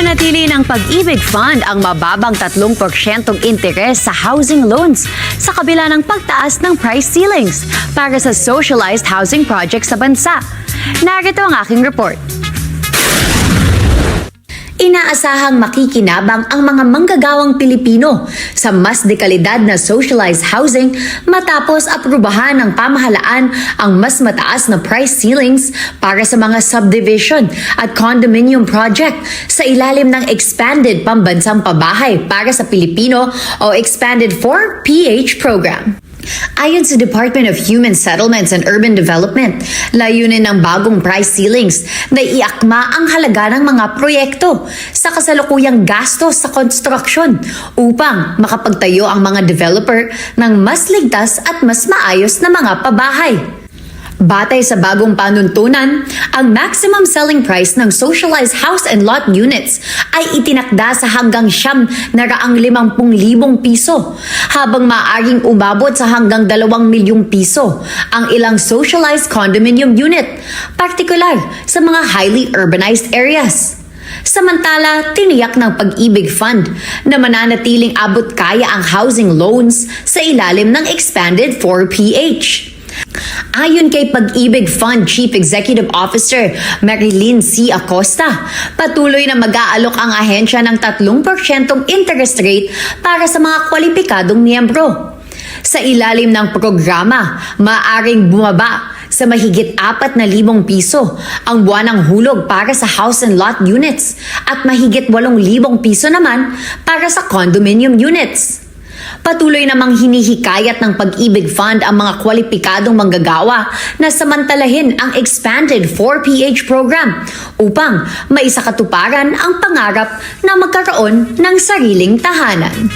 Pinanatili ng Pag-ibig Fund ang mababang 3% interes sa housing loans sa kabila ng pagtaas ng price ceilings para sa socialized housing projects sa bansa. Narito ang aking report. Inaasahang makikinabang ang mga manggagawang Pilipino sa mas dekalidad na socialized housing matapos aprubahan ng pamahalaan ang mas mataas na price ceilings para sa mga subdivision at condominium project sa ilalim ng Expanded Pambansang Pabahay para sa Pilipino o Expanded 4PH program. Ayon sa Department of Human Settlements and Urban Development, layunin ng bagong price ceilings na iakma ang halaga ng mga proyekto sa kasalukuyang gastos sa construction upang makapagtayo ang mga developer ng mas ligtas at mas maayos na mga pabahay. Batay sa bagong panuntunan, ang maximum selling price ng socialized house and lot units ay itinakda sa hanggang 750,000 piso, habang maaaring umabot sa hanggang 2 milyong piso ang ilang socialized condominium unit, partikular sa mga highly urbanized areas. Samantala, tiniyak ng Pag-ibig Fund na mananatiling abot kaya ang housing loans sa ilalim ng Expanded 4PH. Ayon kay Pag-ibig Fund Chief Executive Officer Marilyn C. Acosta, patuloy na mag-aalok ang ahensya ng 3% interest rate para sa mga kwalipikadong miyembro. Sa ilalim ng programa, maaaring bumaba sa mahigit 4,000 piso ang buwanang hulog para sa house and lot units at mahigit 8,000 piso naman para sa condominium units. Patuloy namang hinihikayat ng Pag-ibig Fund ang mga kwalipikadong manggagawa na samantalahin ang Expanded 4PH program upang maisakatuparan ang pangarap na magkaroon ng sariling tahanan.